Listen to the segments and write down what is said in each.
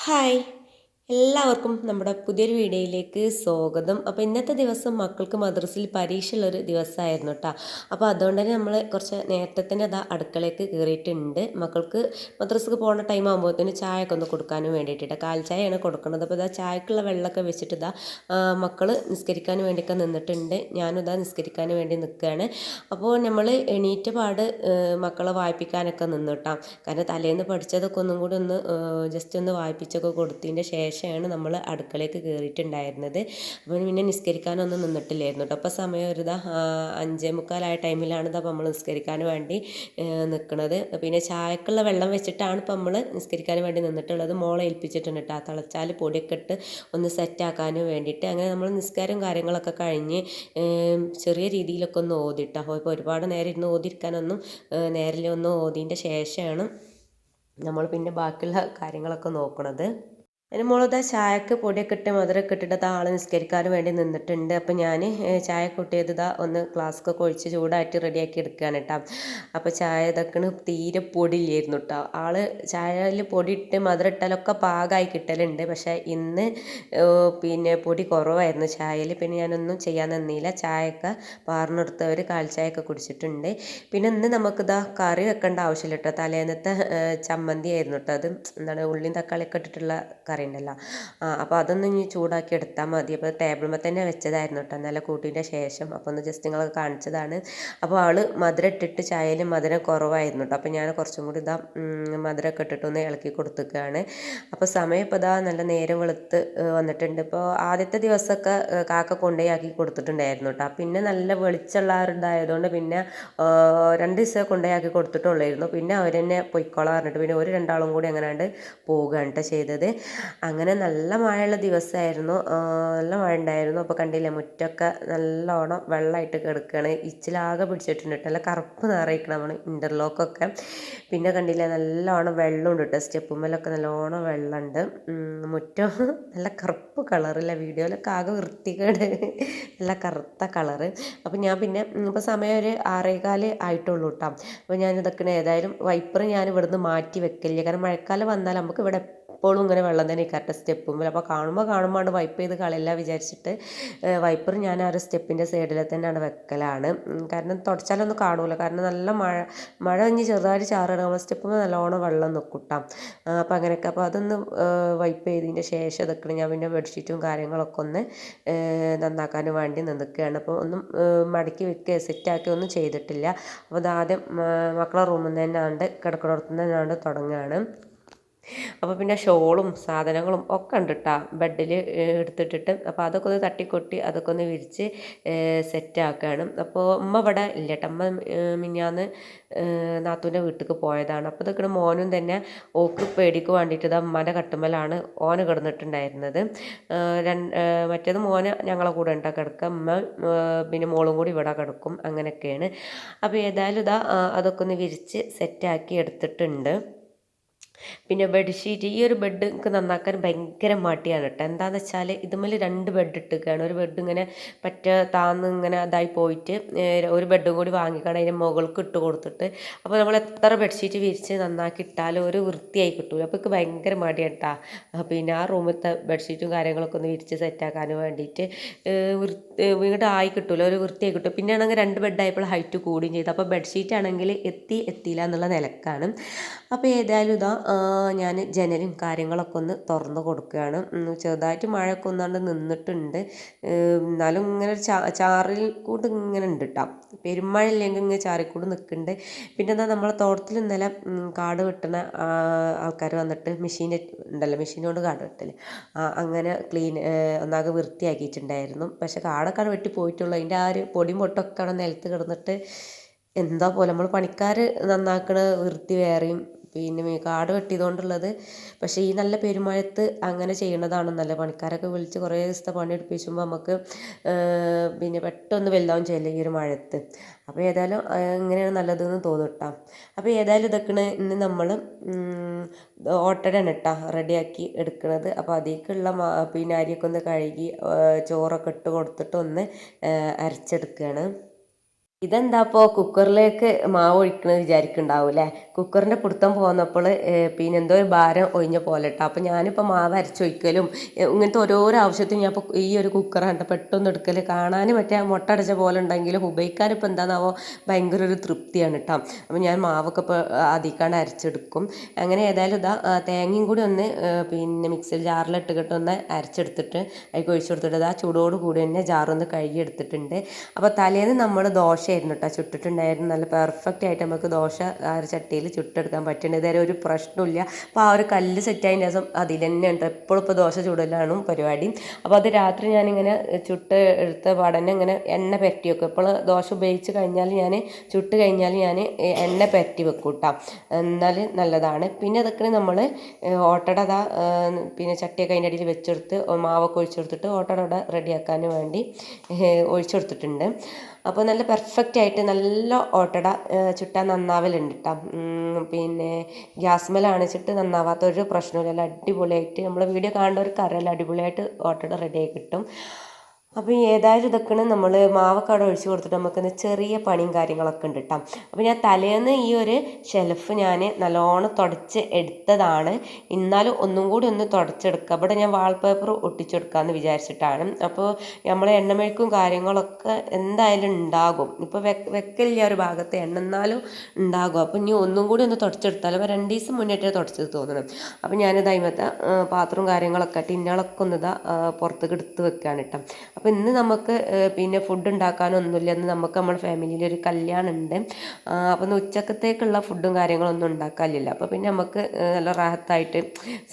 Hi, എല്ലാവർക്കും നമ്മുടെ പുതിയൊരു വീഡിയോയിലേക്ക് സ്വാഗതം. അപ്പോൾ ഇന്നത്തെ ദിവസം മക്കൾക്ക് മദ്രസയിൽ പരീക്ഷയുള്ളൊരു ദിവസമായിരുന്നു കേട്ടോ. അപ്പോൾ അതുകൊണ്ട് തന്നെ നമ്മൾ കുറച്ച് നേരത്തെ തന്നെ അതാ അടുക്കളയ്ക്ക് കയറിയിട്ടുണ്ട്. മക്കൾക്ക് മദ്രസക്ക് പോകുന്ന ടൈം ആകുമ്പോഴത്തേന് ചായയൊക്കെ ഒന്ന് കൊടുക്കാനും വേണ്ടിയിട്ടാണ്. കാൽ ചായയാണ് കൊടുക്കുന്നത്. അപ്പോൾ ഇതാ ചായക്കുള്ള വെള്ളമൊക്കെ വെച്ചിട്ട് ഇതാ മക്കൾ നിസ്കരിക്കാൻ വേണ്ടിയൊക്കെ നിന്നിട്ടുണ്ട്. ഞാനും ഇതാ നിസ്കരിക്കാൻ വേണ്ടി നിൽക്കുകയാണ്. അപ്പോൾ നമ്മൾ എണീറ്റ പാട് മക്കളെ വായിപ്പിക്കാനൊക്കെ നിന്നു കേട്ടോ. കാരണം തലേന്ന് പഠിച്ചതൊക്കെ ഒന്നും കൂടി ഒന്ന് ജസ്റ്റ് ഒന്ന് വായിപ്പിച്ചൊക്കെ കൊടുത്തതിൻ്റെ ശേഷമാണ് നമ്മൾ അടുക്കളയ്ക്ക് കയറിയിട്ടുണ്ടായിരുന്നത്. അപ്പോൾ പിന്നെ നിസ്കരിക്കാനൊന്നും നിന്നിട്ടില്ലായിരുന്നു കേട്ടോ. അപ്പോൾ സമയം ഒരു 5:45 ടൈമിലാണ് ഇതാ നമ്മൾ നിസ്കരിക്കാൻ വേണ്ടി നിൽക്കുന്നത്. പിന്നെ ചായക്കുള്ള വെള്ളം വെച്ചിട്ടാണ് ഇപ്പോൾ നമ്മൾ നിസ്കരിക്കാൻ വേണ്ടി നിന്നിട്ടുള്ളത്. മോളെ ഏൽപ്പിച്ചിട്ടുണ്ട് കേട്ടോ. തിളച്ചാൽ പൊടിയൊക്കെ ഇട്ട് ഒന്ന് സെറ്റാക്കാനും വേണ്ടിയിട്ട്. അങ്ങനെ നമ്മൾ നിസ്കാരം കാര്യങ്ങളൊക്കെ കഴിഞ്ഞ് ചെറിയ രീതിയിലൊക്കെ ഒന്ന് ഓതിട്ടോ. ഇപ്പോൾ ഒരുപാട് നേരം ഇരുന്ന് ഓതിരിക്കാനൊന്നും നേരിൽ ഒന്ന് ഓതിൻ്റെ ശേഷമാണ് നമ്മൾ പിന്നെ ബാക്കിയുള്ള കാര്യങ്ങളൊക്കെ നോക്കണത്. അതിന് മോളിതാ ചായക്ക് പൊടിയൊക്കെ ഇട്ട് മധുരമൊക്കെ ഇട്ടിട്ട് ആൾ നിസ്കരിക്കാൻ വേണ്ടി നിന്നിട്ടുണ്ട്. അപ്പം ഞാൻ ചായ കൂട്ടിയത് ഒന്ന് ഗ്ലാസ്സൊക്കെ ഒഴിച്ച് ചൂടായിട്ട് റെഡിയാക്കി എടുക്കുകയാണ് കേട്ടോ. അപ്പോൾ ചായ ഇതൊക്കെ തീരെ പൊടിയില്ലായിരുന്നു കേട്ടോ. ആൾ ചായയിൽ പൊടി ഇട്ട് മധുരം ഇട്ടാലൊക്കെ പാകമായി കിട്ടലുണ്ട്. പക്ഷേ ഇന്ന് പിന്നെ പൊടി കുറവായിരുന്നു ചായയിൽ. പിന്നെ ഞാനൊന്നും ചെയ്യാൻ നിന്നില്ല. ചായയൊക്കെ പാർന്നെടുത്തവർ കാൽ ചായയൊക്കെ കുടിച്ചിട്ടുണ്ട്. പിന്നെ ഇന്ന് നമുക്കിതാ കറി വെക്കേണ്ട ആവശ്യമില്ല കേട്ടോ. തലേന്നത്തെ ചമ്മന്തി ആയിരുന്നു കേട്ടോ. അത് എന്താണ് ഉള്ളിയും തക്കാളിയൊക്കെ ഇട്ടിട്ടുള്ള കറി ഉണ്ടല്ലോ. അപ്പോൾ അതൊന്ന് ഇനി ചൂടാക്കി എടുത്താൽ മതി. അപ്പോൾ ടേബിളുമ്പോൾ തന്നെ വെച്ചതായിരുന്നു കേട്ടോ നല്ല കൂട്ടിൻ്റെ ശേഷം. അപ്പോൾ ഒന്ന് ജസ്റ്റ് നിങ്ങളൊക്കെ കാണിച്ചതാണ്. അപ്പോൾ അവൾ മധുരം ഇട്ടിട്ട് ചായയിൽ മധുരം കുറവായിരുന്നു കേട്ടോ. അപ്പോൾ ഞാൻ കുറച്ചും കൂടി മധുരമൊക്കെ ഇട്ടിട്ടൊന്ന് ഇളക്കി കൊടുത്തേക്കാണ്. അപ്പോൾ സമയം ഇപ്പോൾ നല്ല നേരം വെളുത്ത് വന്നിട്ടുണ്ട്. ഇപ്പോൾ ആദ്യത്തെ ദിവസമൊക്കെ കാക്ക കൊണ്ടുപോയി കൊടുത്തിട്ടുണ്ടായിരുന്നു കേട്ടോ. പിന്നെ നല്ല വെളിച്ചമുള്ളവരുണ്ടായതുകൊണ്ട് പിന്നെ 2 ദിവസം കൊണ്ടുപോയി കൊടുത്തിട്ടുള്ളായിരുന്നു. പിന്നെ അവർ തന്നെ പൊയ്ക്കോളാൻ പറഞ്ഞിട്ട് പിന്നെ ഒരു രണ്ടാളും കൂടി അങ്ങനെയാണ്ട് പോവുകയാണ് കേട്ടോ ചെയ്തത്. അങ്ങനെ നല്ല മഴയുള്ള ദിവസമായിരുന്നു. നല്ല മഴ ഉണ്ടായിരുന്നു. അപ്പോൾ കണ്ടില്ലേ മുറ്റമൊക്കെ നല്ലോണം വെള്ളമായിട്ട് കിടക്കുകയാണ്. ഇച്ചിലാകെ പിടിച്ചിട്ടുണ്ട് കേട്ടോ. നല്ല കറുപ്പ് നിറയിക്കണം നമ്മൾ ഇൻ്റർലോക്കൊക്കെ. പിന്നെ കണ്ടില്ലേ നല്ലോണം വെള്ളമുണ്ട് കേട്ടോ. സ്റ്റെപ്പുമ്മലൊക്കെ നല്ലോണം വെള്ളമുണ്ട്. മുറ്റം നല്ല കറുപ്പ് കളറില്ല. വീഡിയോയിലൊക്കെ ആകെ വൃത്തികേട് നല്ല കറുത്ത കളറ്. അപ്പോൾ ഞാൻ പിന്നെ ഇപ്പോൾ സമയം ഒരു 6:15 ആയിട്ടുള്ളൂ കേട്ടോ. അപ്പോൾ ഞാനിതൊക്കെ ഏതായാലും വൈപ്പർ ഞാൻ ഇവിടുന്ന് മാറ്റി വെക്കില്ല. കാരണം മഴക്കാലം വന്നാൽ നമുക്ക് ഇവിടെ എപ്പോഴും ഇങ്ങനെ വെള്ളം തന്നെ കറക്റ്റ് സ്റ്റെപ്പുമ്പോൾ. അപ്പോൾ കാണുമ്പോൾ വൈപ്പ് ചെയ്ത് കളയില്ല വിചാരിച്ചിട്ട് വൈപ്പർ ഞാൻ ആ ഒരു സ്റ്റെപ്പിൻ്റെ സൈഡിൽ തന്നെയാണ് വെക്കലാണ്. കാരണം തുടച്ചാലൊന്നും കാണൂല. കാരണം നല്ല മഴ ഇനി ചെറുതായിട്ട് ചാറുകയാണ്. നമ്മൾ സ്റ്റെപ്പുമ്പോൾ നല്ലോണം വെള്ളം നിൽക്കൂട്ടാം. അപ്പോൾ അങ്ങനെയൊക്കെ. അപ്പോൾ അതൊന്ന് വൈപ്പ് ചെയ്തതിൻ്റെ ശേഷം ഇതൊക്കെ ഞാൻ പിന്നെ ബെഡ്ഷീറ്റും കാര്യങ്ങളൊക്കെ ഒന്ന് നന്നാക്കാനും വേണ്ടി നിൽക്കുകയാണ്. അപ്പോൾ ഒന്നും മടക്കി വെക്കുക സെറ്റാക്കി ഒന്നും ചെയ്തിട്ടില്ല. അപ്പോൾ അതാദ്യം മക്കളെ റൂമിൽ നിന്ന് തന്നെ കിടക്കുന്നിടത്തു നിന്ന് തന്നെ തുടങ്ങുകയാണ്. അപ്പോൾ പിന്നെ ഷോളും സാധനങ്ങളും ഒക്കെ ഉണ്ട് കേട്ടോ ബെഡിൽ എടുത്തിട്ടിട്ട്. അപ്പോൾ അതൊക്കെ ഒന്ന് തട്ടിക്കൊട്ടി അതൊക്കെ ഒന്ന് വിരിച്ച് സെറ്റാക്കുകയാണ്. അപ്പോൾ ഉമ്മ ഇവിടെ ഇല്ല കേട്ടോ. അമ്മ മിനിഞ്ഞാന്ന് നാത്തൂൻ്റെ വീട്ടിലേക്ക് പോയതാണ്. അപ്പോൾ ഇതൊക്കെ മോനും തന്നെ ഓക്ക് പേടിക്ക് വേണ്ടിയിട്ട് അമ്മേൻ്റെ കട്ടുമ്മലാണ് ഓന് കിടന്നിട്ടുണ്ടായിരുന്നത്. മറ്റേത് മോന് ഞങ്ങളെ കൂടെ ഉണ്ടാ കിടക്കുക. അമ്മ പിന്നെ മോളും കൂടി ഇവിടെ കിടക്കും. അങ്ങനെയൊക്കെയാണ്. അപ്പോൾ ഏതായാലും അതൊക്കെ ഒന്ന് വിരിച്ച് സെറ്റാക്കി എടുത്തിട്ടുണ്ട്. പിന്നെ ബെഡ്ഷീറ്റ് ഈ ഒരു ബെഡ് എനിക്ക് നന്നാക്കാൻ ഭയങ്കര മടിയാണ് കേട്ടോ. എന്താണെന്ന് വെച്ചാൽ ഇതുമേൽ 2 ബെഡ് ഇട്ടിരിക്കുകയാണ്. ഒരു ബെഡ് ഇങ്ങനെ താന്ന് ഇങ്ങനെ അതായി പോയിട്ട് ഒരു ബെഡും കൂടി വാങ്ങിക്കണം അതിൻ്റെ മുകൾക്ക് ഇട്ട് കൊടുത്തിട്ട്. അപ്പോൾ നമ്മൾ എത്ര ബെഡ്ഷീറ്റ് വിരിച്ച് നന്നാക്കി ഇട്ടാലും ഒരു വൃത്തിയായി കിട്ടൂല. അപ്പോൾ എനിക്ക് ഭയങ്കര മടിയാണ് കേട്ടോ. പിന്നെ ആ റൂമിലത്തെ ബെഡ്ഷീറ്റും കാര്യങ്ങളൊക്കെ ഒന്ന് വിരിച്ച് സെറ്റാക്കാൻ വേണ്ടിയിട്ട് ഇങ്ങോട്ട് ആയി കിട്ടൂല. ഒരു വൃത്തിയായി കിട്ടും. പിന്നെ ആണെങ്കിൽ 2 ബെഡായപ്പോൾ ഹൈറ്റ് കൂടുകയും ചെയ്തു. അപ്പോൾ ബെഡ്ഷീറ്റ് ആണെങ്കിൽ എത്തിയില്ല എന്നുള്ള നിലക്കാണ്. അപ്പോൾ ഏതായാലും ഞാൻ ജനലും കാര്യങ്ങളൊക്കെ ഒന്ന് തുറന്ന് കൊടുക്കുകയാണ്. ചെറുതായിട്ട് മഴയൊക്കെ ഒന്നാണ്ട് നിന്നിട്ടുണ്ട്. എന്നാലും ഇങ്ങനെ ഒരു ചാറിൽ കൂട്ട് ഇങ്ങനെ ഉണ്ട് കേട്ടോ. പെരുമഴ ഇല്ലെങ്കിൽ ഇങ്ങനെ ചാറിക്കൂട് നിൽക്കുന്നുണ്ട്. പിന്നെ നമ്മളെ തോട്ടത്തിൽ ഇന്നലെ കാട് വെട്ടുന്ന ആൾക്കാർ വന്നിട്ട് മെഷീൻ ഉണ്ടല്ലോ, മെഷീൻ കൊണ്ട് കാട് വെട്ടല് അങ്ങനെ ഒന്നാകെ വൃത്തിയാക്കിയിട്ടുണ്ടായിരുന്നു. പക്ഷെ കാടൊക്കെ വെട്ടി പോയിട്ടുള്ളൂ. അതിൻ്റെ ആ ഒരു പൊടിയും പൊട്ടൊക്കെ അവിടെ നിലത്ത് കിടന്നിട്ട് എന്താ പോലെ നമ്മൾ പണിക്കാർ നന്നാക്കണ വൃത്തി വേറെയും പിന്നെ കാട് വെട്ടിയതുകൊണ്ടുള്ളത്. പക്ഷേ ഈ നല്ല പെരുമഴത്ത് അങ്ങനെ ചെയ്യണതാണ് നല്ല. പണിക്കാരൊക്കെ വിളിച്ച് കുറേ ദിവസത്തെ പണി എടുപ്പിച്ചുമ്പോൾ നമുക്ക് പിന്നെ പെട്ടെന്ന് വലുതാവും ചെയ്യില്ല ഈ ഒരു മഴത്ത്. അപ്പോൾ ഏതായാലും ഇങ്ങനെയാണ് നല്ലതെന്ന് തോന്നും കേട്ടോ. അപ്പോൾ ഏതായാലും ഇതൊക്കെയാണ് ഇന്ന് നമ്മൾ ഓട്ടടയാണ് കേട്ടോ റെഡിയാക്കി എടുക്കുന്നത്. അപ്പോൾ അതിലേക്കുള്ള പിന്നെ അരിയൊക്കെ ഒന്ന് കഴുകി ചോറൊക്കെ ഇട്ട് കൊടുത്തിട്ട് ഒന്ന് അരച്ചെടുക്കുകയാണ്. ഇതെന്താ ഇപ്പോൾ കുക്കറിലേക്ക് മാവ് ഒഴിക്കണമെന്ന് വിചാരിക്കുന്നുണ്ടാവും അല്ലേ. കുക്കറിൻ്റെ പിടുത്തം പോന്നപ്പോൾ പിന്നെ എന്തോ ഒരു ഭാരം ഒഴിഞ്ഞ പോലെ ഇട്ടാ. അപ്പോൾ ഞാനിപ്പോൾ മാവ് അരച്ചൊഴിക്കലും ഇങ്ങനത്തെ ഓരോരോ ആവശ്യത്തിനും ഞാൻ ഇപ്പോൾ ഈ ഒരു കുക്കറാണ് പെട്ടെന്ന് എടുക്കൽ. കാണാൻ മറ്റേ മുട്ട അടച്ച പോലെ ഉണ്ടെങ്കിലും ഉപയോഗിക്കാൻ ഇപ്പോൾ എന്താണെന്നാവോ ഭയങ്കര ഒരു തൃപ്തിയാണ് കേട്ടോ. അപ്പോൾ ഞാൻ മാവൊക്കെ ഇപ്പോൾ അതിക്കാണ്ട് അരച്ചെടുക്കും. അങ്ങനെ ഏതായാലും ഇതാ തേങ്ങയും കൂടി ഒന്ന് പിന്നെ മിക്സിയിൽ ജാറിലിട്ട് കിട്ടൊന്ന് അരച്ചെടുത്തിട്ട് അതിൽ ഒഴിച്ചു കൊടുത്തിട്ട് ഇതാ ചൂടോട് കൂടി തന്നെ ജാറൊന്ന് കഴുകി എടുത്തിട്ടുണ്ട്. അപ്പോൾ തലേന്ന് നമ്മൾ ദോശയായിരുന്നു കേട്ടോ ചുട്ടിട്ടുണ്ടായിരുന്നു. നല്ല പെർഫെക്റ്റ് ആയിട്ട് നമുക്ക് ദോശ ആ ഒരു ചട്ടിയിൽ ചുട്ടെടുക്കാൻ പറ്റുന്നുണ്ട്. ഇതുവരെ ഒരു പ്രശ്നമില്ല. അപ്പോൾ ആ ഒരു കല്ല് സെറ്റായതിന് ശേഷം അതിൽ തന്നെ ഉണ്ട് എപ്പോഴും ഇപ്പോൾ ദോശ ചൂടലാണ് പരിപാടി. അപ്പോൾ അത് രാത്രി ഞാനിങ്ങനെ ചുട്ട് എടുത്ത പാടന്നെ ഇങ്ങനെ എണ്ണ പരട്ടി വെക്കും. ഇപ്പോൾ ദോശ ഉപയോഗിച്ച് കഴിഞ്ഞാൽ ഞാൻ ചുട്ട് കഴിഞ്ഞാൽ ഞാൻ എണ്ണ പരട്ടി വെക്കും കേട്ടോ, എന്നാൽ നല്ലതാണ്. പിന്നെ അതൊക്കെ നമ്മൾ ഓട്ടട അതാ പിന്നെ ചട്ടിയൊക്കെ അതിൻ്റെ അടിയിൽ വെച്ചെടുത്ത് മാവൊക്കെ ഒഴിച്ചെടുത്തിട്ട് ഓട്ടട അവിടെ റെഡിയാക്കാൻ വേണ്ടി ഒഴിച്ചെടുത്തിട്ടുണ്ട്. അപ്പോൾ നല്ല പെർഫെക്റ്റ് ആയിട്ട് നല്ല ഓട്ടട ചുട്ടാൽ നന്നാവലുണ്ട് കേട്ടോ. പിന്നെ ഗ്യാസ്മേലാണ് ചുട്ട് നന്നാവാത്ത ഒരു പ്രശ്നമില്ല. അടിപൊളിയായിട്ട് നമ്മൾ വീഡിയോ കാണുന്നവർക്ക് അറിയാലോ, അടിപൊളിയായിട്ട് ഓട്ടട റെഡിയായി കിട്ടും. അപ്പോൾ ഏതായാലും ഇതൊക്കെയാണ് നമ്മൾ മാവൊക്കെ അവിടെ ഒഴിച്ച് കൊടുത്തിട്ട് നമുക്കിന്ന് ചെറിയ പണിയും കാര്യങ്ങളൊക്കെ ഉണ്ട് കേട്ടോ. അപ്പോൾ ഞാൻ തലേന്ന് ഈ ഒരു ഷെൽഫ് ഞാൻ നല്ലോണം തുടച്ച് എടുത്തതാണ്. എന്നാലും ഒന്നും കൂടി ഒന്ന് തുടച്ചെടുക്കുക. അവിടെ ഞാൻ വാൾപേപ്പർ ഒട്ടിച്ചെടുക്കാമെന്ന് വിചാരിച്ചിട്ടാണ്. അപ്പോൾ നമ്മൾ എണ്ണമെഴുക്കും കാര്യങ്ങളൊക്കെ എന്തായാലും ഉണ്ടാകും. ഇപ്പോൾ വെക്കലില്ല ഒരു ഭാഗത്ത് എണ്ണ, എന്നാലും ഉണ്ടാകും. അപ്പോൾ ഇനി ഒന്നും കൂടി ഒന്ന് തുടച്ചെടുത്താലും 2 ദിവസം മുന്നേറ്റേ തുടച്ചത് തോന്നണം. അപ്പോൾ ഞാനിത് അതിമത്തെ പാത്രവും കാര്യങ്ങളൊക്കെ ടിന്നുകളൊക്കെ ഒന്ന് ഇതാ പുറത്തേക്ക് എടുത്ത് വെക്കുകയാണ് കേട്ടോ. അപ്പോൾ ഇന്ന് നമുക്ക് പിന്നെ ഫുഡ് ഉണ്ടാക്കാനൊന്നുമില്ല. ഇന്ന് നമുക്ക് നമ്മുടെ ഫാമിലിയിൽ ഒരു കല്യാണം ഉണ്ട്. അപ്പോൾ ഇന്ന് ഉച്ചക്കത്തേക്കുള്ള ഫുഡും കാര്യങ്ങളൊന്നും ഉണ്ടാക്കാനില്ല. അപ്പോൾ പിന്നെ നമുക്ക് നല്ല റാഹത്തായിട്ട്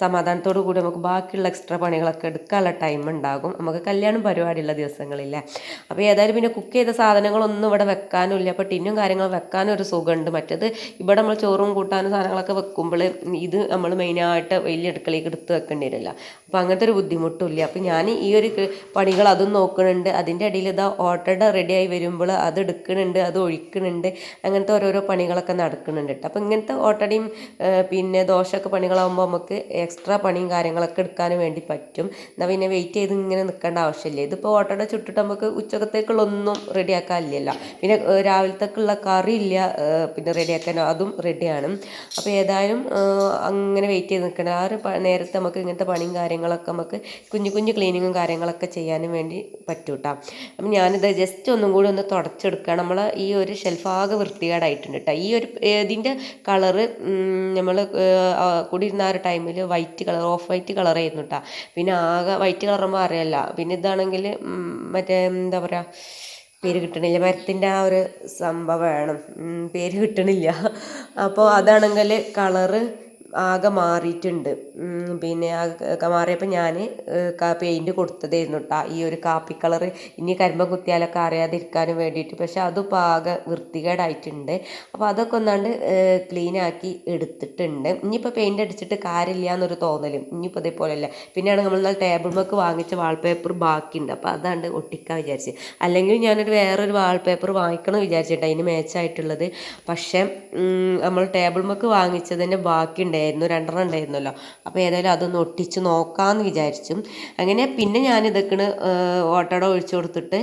സമാധാനത്തോടു കൂടി നമുക്ക് ബാക്കിയുള്ള എക്സ്ട്രാ പണികളൊക്കെ എടുക്കാനുള്ള ടൈം ഉണ്ടാകും. നമുക്ക് കല്യാണം പരിപാടിയുള്ള ദിവസങ്ങളില്ലേ. അപ്പോൾ ഏതായാലും പിന്നെ കുക്ക് ചെയ്ത സാധനങ്ങളൊന്നും ഇവിടെ വെക്കാനുമില്ല. അപ്പോൾ ടിന്നും കാര്യങ്ങളും വെക്കാനും ഒരു സുഖമുണ്ട്. മറ്റേത് ഇവിടെ നമ്മൾ ചോറും കൂട്ടാനും സാധനങ്ങളൊക്കെ വെക്കുമ്പോൾ ഇത് നമ്മൾ മെയിനായിട്ട് വലിയ അടുക്കളയ്ക്ക് എടുത്ത് വെക്കേണ്ടി വരില്ല. അപ്പോൾ അങ്ങനത്തെ ഒരു ബുദ്ധിമുട്ടും ഇല്ല. അപ്പോൾ ഞാൻ ഈ ഒരു പണികൾ അതും നോക്കുന്നുണ്ട്. അതിൻ്റെ ഇടയിൽ ഇതാ ഓട്ടട റെഡിയായി വരുമ്പോൾ അത് എടുക്കുന്നുണ്ട്, അത് ഒഴിക്കുന്നുണ്ട്. അങ്ങനത്തെ ഓരോരോ പണികളൊക്കെ നടക്കുന്നുണ്ട് കേട്ടോ. അപ്പോൾ ഇങ്ങനത്തെ ഓട്ടടയും പിന്നെ ദോശയൊക്കെ പണികളാകുമ്പോൾ നമുക്ക് എക്സ്ട്രാ പണിയും കാര്യങ്ങളൊക്കെ എടുക്കാൻ വേണ്ടി പറ്റും. എന്നാൽ പിന്നെ വെയിറ്റ് ചെയ്ത് ഇങ്ങനെ നിൽക്കേണ്ട ആവശ്യമില്ല. ഇതിപ്പോൾ ഓട്ടട ചുട്ടിട്ട് നമുക്ക് ഉച്ചക്കത്തേക്കുള്ളൊന്നും റെഡിയാക്കാനില്ലല്ലോ. പിന്നെ രാവിലത്തേക്കുള്ള കറി ഇല്ല പിന്നെ റെഡിയാക്കാൻ, അതും റെഡിയാണ്. അപ്പോൾ ഏതായാലും അങ്ങനെ വെയിറ്റ് ചെയ്ത് നിൽക്കണം. ആ ഒരു നേരത്തെ നമുക്ക് ഇങ്ങനത്തെ പണിയും കാര്യങ്ങളൊക്കെ നമുക്ക് കുഞ്ഞു കുഞ്ഞു ക്ലീനിങ്ങും കാര്യങ്ങളൊക്കെ ചെയ്യാനും വേണ്ടി പറ്റും കേട്ടോ. അപ്പം ഞാനിത് ജസ്റ്റ് ഒന്നും കൂടി ഒന്ന് തുടച്ചെടുക്കുക. നമ്മൾ ഈ ഒരു ഷെൽഫാകെ വൃത്തികേടായിട്ടുണ്ട് കേട്ടോ. ഈ ഒരു ഇതിൻ്റെ കളറ് നമ്മൾ കൂടിയിരുന്ന ആ ഒരു ടൈമിൽ വൈറ്റ് കളർ, ഓഫ് വൈറ്റ് കളറായിരുന്നു കേട്ടോ. പിന്നെ ആകെ വൈറ്റ് കളറുമ്പോൾ അറിയാമല്ല. പിന്നെ ഇതാണെങ്കിൽ മറ്റേ എന്താ പറയുക, പേര് കിട്ടണില്ല, മരത്തിൻ്റെ ആ ഒരു സംഭവമാണ്, പേര് കിട്ടണില്ല. അപ്പോൾ അതാണെങ്കിൽ കളറ് ആകെ മാറിയിട്ടുണ്ട്. പിന്നെ മാറിയപ്പോൾ ഞാൻ പെയിൻറ്റ് കൊടുത്തതായിരുന്നു കേട്ടോ, ഈ ഒരു കാപ്പി കളറ്. ഇനി കരിമ്പം കുത്തിയാലൊക്കെ അറിയാതിരിക്കാനും വേണ്ടിയിട്ട്. പക്ഷെ അതിപ്പോൾ ആകെ വൃത്തികേടായിട്ടുണ്ട്. അപ്പോൾ അതൊക്കെ ഒന്നാണ്ട് ക്ലീനാക്കി എടുത്തിട്ടുണ്ട്. ഇനിയിപ്പോൾ പെയിൻ്റ് അടിച്ചിട്ട് കാര്യമില്ല എന്നൊരു തോന്നലും ഇനിയിപ്പോൾ ഇതേപോലെയല്ല. പിന്നെയാണ് നമ്മൾ ടേബിൾ മേക്ക് വാങ്ങിച്ച വാൾപേപ്പർ ബാക്കിയുണ്ട്. അപ്പോൾ അതാണ്ട് ഒട്ടിക്കാൻ വിചാരിച്ച്. അല്ലെങ്കിൽ ഞാനൊരു വേറൊരു വാൾപേപ്പർ വാങ്ങിക്കണം വിചാരിച്ചിട്ട് അതിന് മാച്ചായിട്ടുള്ളത്. പക്ഷേ നമ്മൾ ടേബിൾ മേക്ക് വാങ്ങിച്ചതിൻ്റെ ബാക്കിയുണ്ടായിരുന്നു, 2 ഉണ്ടായിരുന്നല്ലോ. അപ്പോൾ ഏതായാലും അതൊന്ന് ഒട്ടിച്ച് നോക്കാമെന്ന് വിചാരിച്ചു. അങ്ങനെ പിന്നെ ഞാനിതൊക്കെ ഓട്ടട ഒഴിച്ചു കൊടുത്തിട്ട്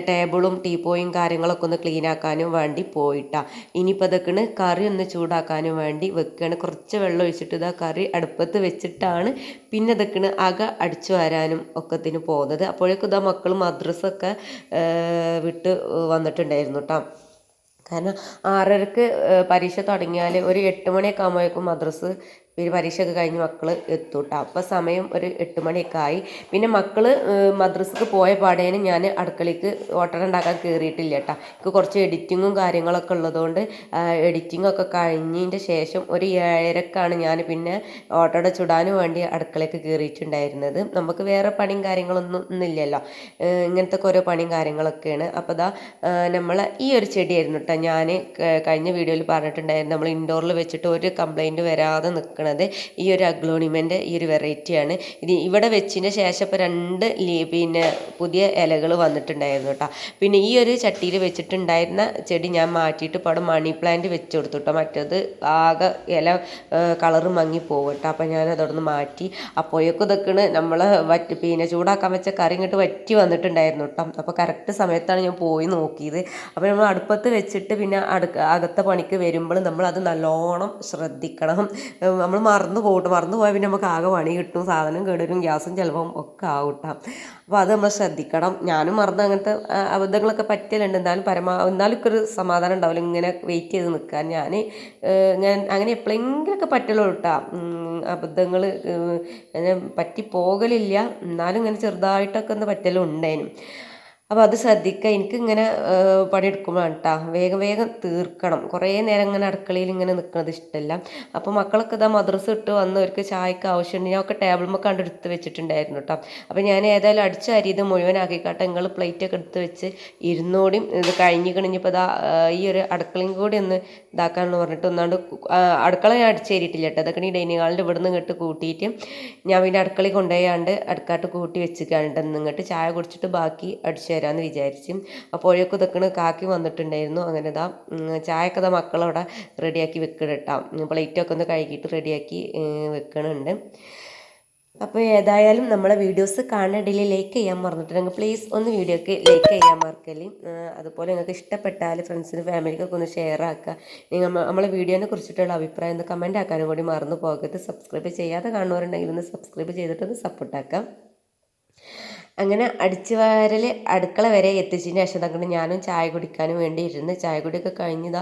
ടേബിളും ടീപ്പോയും കാര്യങ്ങളൊക്കെ ഒന്ന് ക്ലീൻ ആക്കാനും വേണ്ടി പോയിട്ടാ. ഇനിയിപ്പോൾ ഇതൊക്കെ കറി ഒന്ന് ചൂടാക്കാനും വേണ്ടി വെക്കുകയാണ്. കുറച്ച് വെള്ളം ഒഴിച്ചിട്ട് ഇതാ കറി അടുപ്പത്ത് വെച്ചിട്ടാണ് പിന്നെ ഇതൊക്കെ അടിച്ചു വരാനും ഒക്കത്തിന് പോകുന്നത്. അപ്പോഴേക്കും ഇതാ മക്കൾ മദ്രസൊക്കെ വിട്ട് വന്നിട്ടുണ്ടായിരുന്നു കേട്ടോ. കാരണം 6:30-ക്ക് പരീക്ഷ തുടങ്ങിയാൽ ഒരു 8 മണിയൊക്കെ ആകുമ്പോഴേക്കും മദ്രസ് പിന്നെ പരീക്ഷയൊക്കെ കഴിഞ്ഞ് മക്കൾ എത്തും കേട്ടോ. അപ്പോൾ സമയം ഒരു 8 മണിയൊക്കെ ആയി. പിന്നെ മക്കൾ മദ്രസക്ക് പോയ പാടേനും ഞാൻ അടുക്കളയ്ക്ക് ഓട്ടട ഉണ്ടാക്കാൻ കയറിയിട്ടില്ല കേട്ടോ. എനിക്ക് കുറച്ച് എഡിറ്റിങ്ങും കാര്യങ്ങളൊക്കെ ഉള്ളതുകൊണ്ട് എഡിറ്റിങ്ങൊക്കെ കഴിഞ്ഞതിൻ്റെ ശേഷം ഒരു 7:30-ക്കാണ് ഞാൻ പിന്നെ ഓട്ടട ചുടാനും വേണ്ടി അടുക്കളയ്ക്ക് കയറിയിട്ടുണ്ടായിരുന്നത്. നമുക്ക് വേറെ പണിയും കാര്യങ്ങളൊന്നും ഇല്ലല്ലോ, ഇങ്ങനത്തെ ഓരോ പണിയും കാര്യങ്ങളൊക്കെയാണ്. അപ്പോൾ ഇതാ നമ്മൾ ഈ ഒരു ചെടിയായിരുന്നു കേട്ടോ ഞാൻ കഴിഞ്ഞ വീഡിയോയിൽ പറഞ്ഞിട്ടുണ്ടായിരുന്നു, നമ്മൾ ഇൻഡോറിൽ വെച്ചിട്ട് ഒരു കംപ്ലൈൻറ്റ് വരാതെ നിൽക്കണം വന്നിട്ടുള്ളത് ഈ ഒരു അഗ്ലോണിമെൻ്റെ ഈ ഒരു വെറൈറ്റിയാണ്. ഇത് ഇവിടെ വെച്ചതിന് ശേഷം ഇപ്പോൾ 2 പിന്നെ പുതിയ ഇലകൾ വന്നിട്ടുണ്ടായിരുന്നു കേട്ടോ. പിന്നെ ഈ ഒരു ചട്ടിയിൽ വെച്ചിട്ടുണ്ടായിരുന്ന ചെടി ഞാൻ മാറ്റിയിട്ട് ഇപ്പോൾ അവിടെ മണി പ്ലാന്റ് വെച്ച് കൊടുത്തു കേട്ടോ. മറ്റേത് ആകെ ഇല കളറ് മങ്ങി പോകും കേട്ടോ. അപ്പോൾ ഞാൻ അതോടൊന്ന് മാറ്റി. അപ്പോഴേക്കും ഇതൊക്കെ നമ്മൾ പിന്നെ ചൂടാക്കാൻ വെച്ച കറി ഇങ്ങോട്ട് വറ്റി വന്നിട്ടുണ്ടായിരുന്നു കേട്ടോ. അപ്പോൾ കറക്റ്റ് സമയത്താണ് ഞാൻ പോയി നോക്കിയത്. അപ്പോൾ നമ്മൾ അടുപ്പത്ത് വെച്ചിട്ട് പിന്നെ അകത്തെ പണിക്ക് വരുമ്പോൾ നമ്മൾ അത് നല്ലോണം ശ്രദ്ധിക്കണം. നമ്മൾ മറന്നു പോയാൽ പിന്നെ നമുക്ക് ആകെ പണി കിട്ടും, സാധനം കേടുവരും, ഗ്യാസും ചിലവും ഒക്കെ ആവും കേട്ടോ. അപ്പോൾ അത് നമ്മൾ ശ്രദ്ധിക്കണം. ഞാനും മറന്ന് അങ്ങനത്തെ അബദ്ധങ്ങളൊക്കെ പറ്റലുണ്ട്. എന്നാലും ഒരു സമാധാനം ഉണ്ടാവില്ല ഇങ്ങനെ വെയിറ്റ് ചെയ്ത് നിൽക്കാൻ. ഞാൻ അങ്ങനെ എപ്പോഴെങ്കിലുമൊക്കെ പറ്റുള്ളൂ കേട്ടോ. അബദ്ധങ്ങൾ അങ്ങനെ പറ്റി പോകലില്ല, എന്നാലും ഇങ്ങനെ ചെറുതായിട്ടൊക്കെ ഒന്ന് പറ്റലും ഉണ്ടായിരുന്നു. അപ്പോൾ അത് ശ്രദ്ധിക്കുക. എനിക്കിങ്ങനെ പണിയെടുക്കുമ്പോഴാണ് കേട്ടോ വേഗം തീർക്കണം. കുറേ നേരം ഇങ്ങനെ അടുക്കളയിൽ ഇങ്ങനെ നിൽക്കുന്നത് ഇഷ്ടമല്ല. അപ്പോൾ മക്കളൊക്കെ ഇതാ മദ്രസ ഇട്ട് വന്നവർക്ക് ചായക്ക് ആവശ്യമുണ്ട്. ഞാൻ ഒക്കെ ടേബിളുമ്പോൾ എടുത്ത് വെച്ചിട്ടുണ്ടായിരുന്നു കേട്ടോ. അപ്പോൾ ഞാൻ ഏതായാലും അടിച്ച് അരിയത് മുഴുവനാക്കിക്കാട്ടെ നിങ്ങൾ പ്ലേറ്റൊക്കെ എടുത്ത് വെച്ച് ഇരുന്നോടിയും ഇത് കഴിഞ്ഞിപ്പോൾ ഇതാ ഈ ഒരു അടുക്കളയും കൂടി ഒന്ന് ഇതാക്കാമെന്ന് പറഞ്ഞിട്ട് ഒന്നാണ്ട് അടുക്കള ഞാൻ അടിച്ചേരിയിട്ടില്ല കേട്ടോ. അതൊക്കെ ഈ ഡൈനിങ് ഹാളിൻ്റെ ഇവിടെ നിന്ന് ഇങ്ങോട്ട് കൂട്ടിയിട്ട് ഞാൻ പിന്നെ അടുക്കളയിൽ കൊണ്ടുപോയാണ്ട് അടുക്കാട്ട് കൂട്ടി വെച്ചിട്ടാണ് ഇങ്ങോട്ട് ചായ കുടിച്ചിട്ട് ബാക്കി അടിച്ചു തരാമെന്ന് വിചാരിച്ചു. അപ്പോഴേക്കും ഇതൊക്കെ കാക്കി വന്നിട്ടുണ്ടായിരുന്നു. അങ്ങനെ ഇതാ ചായയൊക്കെ ഇതാ മക്കളവിടെ റെഡിയാക്കി വെക്കണം കേട്ടോ. പ്ലേറ്റൊക്കെ ഒന്ന് കഴുകിയിട്ട് റെഡിയാക്കി വെക്കണുണ്ട്. അപ്പോൾ ഏതായാലും നമ്മളെ വീഡിയോസ് കാണുന്നതിൽ ലൈക്ക് ചെയ്യാൻ മറന്നിട്ടുണ്ടെങ്കിൽ പ്ലീസ് ഒന്ന് വീഡിയോക്ക് ലൈക്ക് ചെയ്യാൻ മറക്കല്ലേ. അതുപോലെ നിങ്ങൾക്ക് ഇഷ്ടപ്പെട്ടാൽ ഫ്രണ്ട്സിനും ഫാമിലിക്കൊക്കെ ഒന്ന് ഷെയർ ആക്കുക. നിങ്ങൾ നമ്മളെ വീഡിയോനെ കുറിച്ചിട്ടുള്ള അഭിപ്രായം ഒന്ന് കമൻറ്റ് ആക്കാനും കൂടി മറന്നു പോകരുത്. സബ്സ്ക്രൈബ് ചെയ്യാതെ കാണുന്നവരുണ്ടെങ്കിൽ ഒന്ന് സബ്സ്ക്രൈബ് ചെയ്തിട്ടൊന്ന് സപ്പോർട്ടാക്കാം. അങ്ങനെ അടിച്ചു വാരൽ അടുക്കള വരെ എത്തിച്ചതിന് ശേഷം തങ്ങനെ ഞാനും ചായ കുടിക്കാനും വേണ്ടി ഇരുന്ന് ചായ കുടിയൊക്കെ കഴിഞ്ഞതാ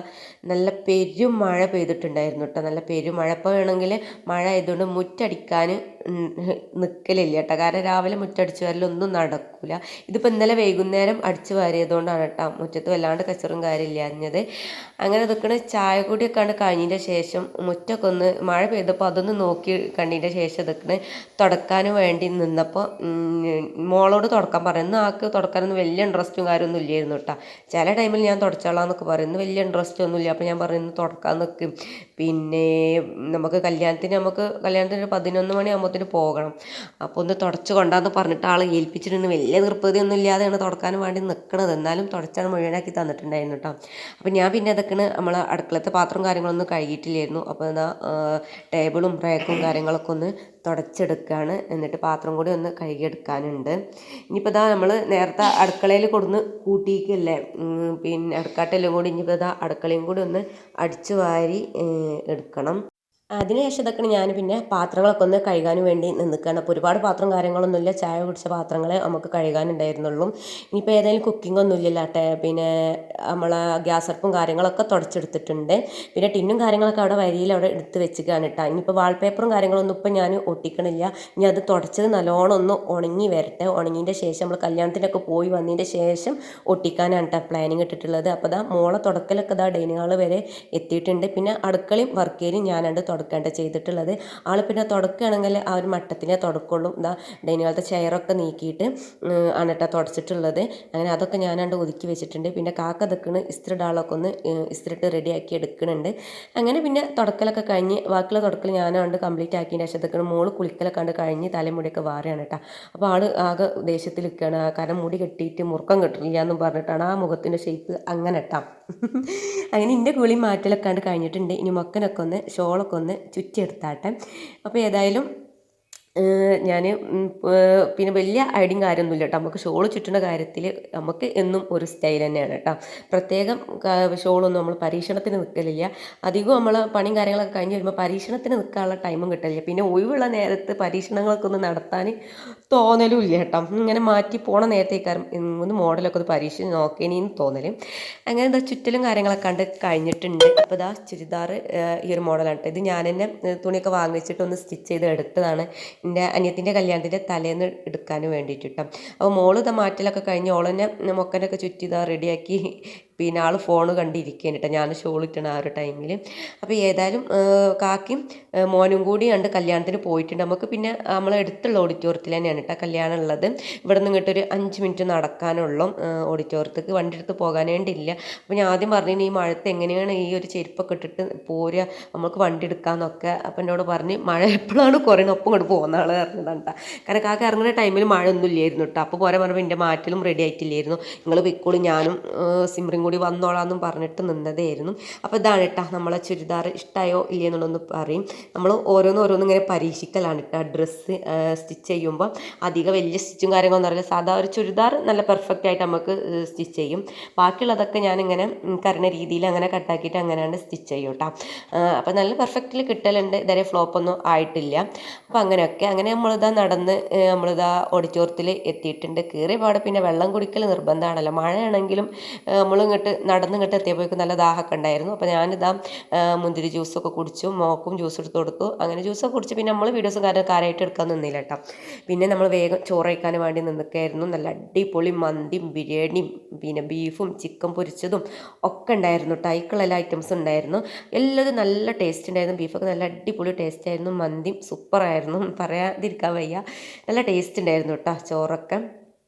നല്ല പെരും മഴ പെയ്തിട്ടുണ്ടായിരുന്നു കേട്ടോ. നല്ല പെരും മഴ. ഇപ്പോൾ വേണമെങ്കിൽ മഴ ആയതുകൊണ്ട് മുറ്റടിക്കാൻ നിൽക്കലില്ല കേട്ടോ. കാരണം രാവിലെ മുറ്റടിച്ചു വാരലൊന്നും നടക്കില്ല. ഇതിപ്പോൾ ഇന്നലെ വൈകുന്നേരം അടിച്ചു വാരിയതുകൊണ്ടാണ് കേട്ടോ മുറ്റത്ത് വല്ലാണ്ട് കച്ചറും കാര്യമില്ലാഞ്ഞത്. അങ്ങനെ നിൽക്കണ ചായ കൂടിയൊക്കെ കഴിഞ്ഞതിൻ്റെ ശേഷം മുറ്റൊക്കെ ഒന്ന് മഴ പെയ്തപ്പോൾ അതൊന്ന് നോക്കി കണ്ടതിൻ്റെ ശേഷം നിൽക്കണ തുടക്കാനും വേണ്ടി നിന്നപ്പോൾ മോളോട് തുടക്കാൻ പറയുന്നു. ആൾക്ക് തുടക്കാനൊന്നും വലിയ ഇൻട്രസ്റ്റും കാര്യമൊന്നും ഇല്ലായിരുന്നു കേട്ടോ. ചില ടൈമിൽ ഞാൻ തുടച്ചോളാം എന്നൊക്കെ പറയുന്നു, വലിയ ഇൻട്രസ്റ്റ് ഒന്നുമില്ല. അപ്പോൾ ഞാൻ പറയുന്നു തുടക്കാൻ നിൽക്കും. പിന്നെ കല്യാണത്തിന് 11 മണിയാകുമ്പോഴത്തേന് പോകണം. അപ്പോൾ ഒന്ന് തുടച്ച് കൊണ്ടാന്ന് പറഞ്ഞിട്ട് ആൾ ഏൽപ്പിച്ചിട്ടുണ്ട്. വലിയ നിർപ്പതിയൊന്നും ഇല്ലാതെയാണ് തുടക്കാനും വേണ്ടി നിൽക്കണത്. എന്നാലും തുടച്ചാണ് മുഴുവനാക്കി തന്നിട്ടുണ്ടായിരുന്നു കേട്ടോ. അപ്പോൾ ഞാൻ പിന്നെ അതൊക്കെയാണ് നമ്മൾ അടുക്കളത്തെ പാത്രം കാര്യങ്ങളൊന്നും കഴുകിയിട്ടില്ലായിരുന്നു. അപ്പോൾ എന്താ ടേബിളും റാക്കും കാര്യങ്ങളൊക്കെ ഒന്ന് തുടച്ചെടുക്കുകയാണ്. എന്നിട്ട് പാത്രം കൂടി ഒന്ന് കഴുകിയെടുക്കാനുണ്ട്. ഇനിയിപ്പോൾ ഇതാ നമ്മൾ നേരത്തെ അടുക്കളയിൽ കൊടുന്ന് കൂട്ടിയിക്കല്ലേ, പിന്നെ അടുക്കാട്ടെല്ലാം കൂടി ഇനിയിപ്പോൾ ഇതാ അടുക്കളയും കൂടി ഒന്ന് അടിച്ചു വാരി എടുക്കണം. അതിനുശേഷം ഇതൊക്കെ ഞാൻ പിന്നെ പാത്രങ്ങളൊക്കെ ഒന്ന് കഴുകാനും വേണ്ടി നിൽക്കുകയാണ്. അപ്പോൾ ഒരുപാട് പാത്രം കാര്യങ്ങളൊന്നുമില്ല, ചായ കുടിച്ച പാത്രങ്ങളെ നമുക്ക് കഴുകാനുണ്ടായിരുന്നുള്ളൂ. ഇനിയിപ്പോൾ ഏതായാലും കുക്കിംഗ് ഒന്നും ഇല്ലല്ലോ. പിന്നെ നമ്മളെ ഗ്യാസ് അടുപ്പും കാര്യങ്ങളൊക്കെ തുടച്ചെടുത്തിട്ടുണ്ട്. പിന്നെ ടിന്നും കാര്യങ്ങളൊക്കെ അവിടെ അവിടെ എടുത്ത് വെച്ചിട്ടാണ് കേട്ടോ. ഇനിയിപ്പോൾ വാൾപേപ്പറും കാര്യങ്ങളൊന്നും ഇപ്പം ഞാൻ ഒട്ടിക്കണില്ല. ഇനി അത് തുടച്ചത് നല്ലോണം ഒന്ന് ഉണങ്ങി വരട്ടെ. ഉണങ്ങിയതിൻ്റെ ശേഷം നമ്മൾ കല്യാണത്തിനൊക്കെ പോയി വന്നതിൻ്റെ ശേഷം ഒട്ടിക്കാനാണ് കേട്ടോ പ്ലാനിങ് ഇട്ടിട്ടുള്ളത്. അപ്പോൾ ഇതാ മോളെ തുടക്കലൊക്കെ ഇതാ ഡൈനിങ് ഹാൾ വരെ എത്തിയിട്ടുണ്ട്. പിന്നെ അടുക്കളയും വർക്കേരിയും ഞാനുണ്ട് തുടക്കേണ്ട ചെയ്തിട്ടുള്ളത്. ആൾ പിന്നെ തുടക്കുകയാണെങ്കിൽ ആ ഒരു മട്ടത്തിനെ തുടക്കുള്ളൂ. ഇതാ ഡൈനിങ് ഹാളത്തെ ചെയറൊക്കെ നീക്കിയിട്ട് ആണ് കേട്ടോ തുടച്ചിട്ടുള്ളത്. അങ്ങനെ അതൊക്കെ ഞാനാണ്ട് ഒതുക്കി വെച്ചിട്ടുണ്ട്. പിന്നെ കാക്ക നിൽക്കണ് ഇസ്തിരിടാളൊക്കെ ഒന്ന് ഇസ്തിരിട്ട് റെഡിയാക്കി എടുക്കുന്നുണ്ട്. അങ്ങനെ പിന്നെ തുടക്കലൊക്കെ കഴിഞ്ഞ് ബാക്കിയുള്ള തുടക്കൽ ഞാനാണ്ട് കംപ്ലീറ്റ് ആക്കിയതിൻ്റെ ശേഷം നിൽക്കണം. മോള് കുളിക്കലൊക്കെ കണ്ട് കഴിഞ്ഞ് തലമുടിയൊക്കെ വാറുകയാണ് കേട്ടോ. അപ്പോൾ ആൾ ആകെ ദേഷ്യത്തിൽ നിൽക്കുകയാണ്. കാരണം മുടി കെട്ടിയിട്ട് മുറുക്കം കിട്ടില്ല എന്നും പറഞ്ഞിട്ടാണ് ആ മുഖത്തിൻ്റെ ഷേപ്പ് അങ്ങനെ ഇട്ടാം. അങ്ങനെ എൻ്റെ കുളി മാറ്റലൊക്കെ കണ്ട് കഴിഞ്ഞിട്ടുണ്ട്. ഇനി മക്കനൊക്കെ ഒന്ന് ഷോളൊക്കെ ഒന്ന് ചുറ്റിയെടുത്താട്ടെ. അപ്പോൾ ഏതായാലും ഞാൻ പിന്നെ വലിയ ഐഡിയും കാര്യമൊന്നുമില്ല കേട്ടോ. നമുക്ക് ഷോൾ ചുറ്റുന്ന കാര്യത്തിൽ നമുക്ക് എന്നും ഒരു സ്റ്റൈൽ തന്നെയാണ് കേട്ടോ. പ്രത്യേകം ഷോളൊന്നും നമ്മൾ പരീക്ഷണത്തിന് നിൽക്കലില്ല. അധികം നമ്മൾ പണിയും കാര്യങ്ങളൊക്കെ കഴിഞ്ഞ് വരുമ്പോൾ പരീക്ഷണത്തിന് നിൽക്കാനുള്ള ടൈമും കിട്ടില്ല. പിന്നെ ഒഴിവുള്ള നേരത്ത് പരീക്ഷണങ്ങളൊക്കെ ഒന്ന് നടത്താൻ തോന്നലും ഇല്ല കേട്ടോ. ഇങ്ങനെ മാറ്റി പോണ നേരത്തേക്കാരും ഒന്ന് മോഡലൊക്കെ ഒന്ന് പരീക്ഷിച്ച് നോക്കേനിന്ന് തോന്നലും. അങ്ങനെ എന്താ ചുറ്റലും കാര്യങ്ങളൊക്കെ കണ്ട് കഴിഞ്ഞിട്ടുണ്ട്. അപ്പോൾ ഇതാ ചുരിദാർ ഈ ഒരു മോഡലാണ് കേട്ടോ. ഇത് ഞാൻ തന്നെ തുണിയൊക്കെ വാങ്ങിച്ചിട്ട് ഒന്ന് സ്റ്റിച്ച് ചെയ്ത് എടുത്തതാണ്. എൻ്റെ അനിയത്തിൻ്റെ കല്യാണത്തിൻ്റെ തലേന്ന് എടുക്കാനും വേണ്ടിയിട്ട് കേട്ടോ. അപ്പോൾ മോള് ഇതാ മാറ്റലൊക്കെ കഴിഞ്ഞ് ഓളെന്നെ മൊക്കനൊക്കെ ചുറ്റി ഇതാ റെഡിയാക്കി പിന്നെ ആൾ ഫോൺ കണ്ടിരിക്കുകയാണ് കേട്ടോ, ഞാൻ ഷോൾ ഇട്ടണ ആ ഒരു ടൈമിൽ. അപ്പോൾ ഏതായാലും കാക്കിയും മോനും കൂടി കണ്ട് കല്യാണത്തിന് പോയിട്ടുണ്ട്. നമുക്ക് പിന്നെ നമ്മളെ അടുത്തുള്ള ഓഡിറ്റോറിയത്തിൽ തന്നെയാണ് കേട്ടോ കല്യാണം ഉള്ളത്. ഇവിടെ നിന്ന് ഇങ്ങോട്ടൊരു 5 മിനിറ്റ് നടക്കാനുള്ളൂ ഓഡിറ്റോറിയത്തേക്ക്, വണ്ടി എടുത്ത് പോകാനേണ്ടില്ല. അപ്പോൾ ഞാൻ ആദ്യം പറഞ്ഞു ഈ മഴത്ത് എങ്ങനെയാണ് ഈ ഒരു ചെരുപ്പൊക്കെ ഇട്ടിട്ട് പോരുക, നമുക്ക് വണ്ടി എടുക്കാമെന്നൊക്കെ. അപ്പം എന്നോട് പറഞ്ഞ് മഴ എപ്പോഴാണ് കുറയുന്നത് ഒപ്പം ഇങ്ങോട്ട് പോകുന്ന ആൾ പറഞ്ഞതാണ് കേട്ടോ. കാരണം കാക്ക ഇറങ്ങുന്ന ടൈമിൽ മഴ ഒന്നും ഇല്ലായിരുന്നു കേട്ടോ. അപ്പോൾ പോരാ പറഞ്ഞപ്പോൾ എൻ്റെ മാറ്റലും റെഡി ആയിട്ടില്ലായിരുന്നു. നിങ്ങൾ പൊയ്ക്കോളി ഞാനും സിമ്രയും കൂടി വന്നോളാമെന്നും പറഞ്ഞിട്ട് നിന്നതായിരുന്നു. അപ്പോൾ ഇതാണ് കേട്ടോ നമ്മളെ ചുരിദാർ, ഇഷ്ടമായോ ഇല്ലയെന്നുള്ളതൊന്ന് പറയും. നമ്മൾ ഓരോന്നും ഇങ്ങനെ പരീക്ഷിക്കലാണ് കേട്ടോ. ഡ്രസ്സ് സ്റ്റിച്ച് ചെയ്യുമ്പോൾ അധികം വലിയ സ്റ്റിച്ചും കാര്യങ്ങളൊന്നും അറിയില്ല. സാധാ ഒരു ചുരിദാർ നല്ല പെർഫെക്റ്റ് ആയിട്ട് നമുക്ക് സ്റ്റിച്ച് ചെയ്യും. ബാക്കിയുള്ളതൊക്കെ ഞാനിങ്ങനെ കരുന്ന രീതിയിൽ അങ്ങനെ കട്ടാക്കിയിട്ട് അങ്ങനെയാണ് സ്റ്റിച്ച് ചെയ്യും കേട്ടോ. അപ്പോൾ നല്ല പെർഫെക്റ്റിൽ കിട്ടലുണ്ട്, ഇതുവരെ ഫ്ലോപ്പൊന്നും ആയിട്ടില്ല. അപ്പോൾ അങ്ങനെ നമ്മളിതാ നടന്ന് നമ്മളിതാ ഓഡിറ്റോറിയത്തിൽ എത്തിയിട്ടുണ്ട്. കയറിയ പാടെ പിന്നെ വെള്ളം കുടിക്കൽ നിർബന്ധമാണല്ലോ. മഴയാണെങ്കിലും നമ്മളിങ്ങോട്ട് നടന്നിങ്ങോട്ട് എത്തിയപ്പോഴേക്കും നല്ല ദാഹമൊക്കെ ഉണ്ടായിരുന്നു. അപ്പോൾ ഞാനിതാ മുന്തിരി ജ്യൂസൊക്കെ കുടിച്ചു, മോക്കും ജ്യൂസ് എടുത്ത് കൊടുത്തു. അങ്ങനെ ജ്യൂസൊക്കെ കുടിച്ച് പിന്നെ നമ്മൾ വീഡിയോസും കാര്യമായിട്ട് എടുക്കാൻ നിന്നില്ല കേട്ടോ. പിന്നെ നമ്മൾ വേഗം ചോറ് കഴിക്കാൻ വേണ്ടി നിൽക്കുകയായിരുന്നു. നല്ല അടിപൊളി മന്തിയും ബിരിയാണിയും പിന്നെ ബീഫും ചിക്കൻ പൊരിച്ചതും ഒക്കെ ഉണ്ടായിരുന്നു കേട്ടോ. അതിക്കുള്ള ഐറ്റംസ് ഉണ്ടായിരുന്നു. എല്ലാതും നല്ല ടേസ്റ്റ് ഉണ്ടായിരുന്നു. ബീഫൊക്കെ നല്ല അടിപൊളി ടേസ്റ്റ് ആയിരുന്നു. മന്തിയും സൂപ്പറായിരുന്നു, പറയാതിരിക്കാൻ വയ്യ. നല്ല ടേസ്റ്റ് ഉണ്ടായിരുന്നു കേട്ടോ. ചോറൊക്കെ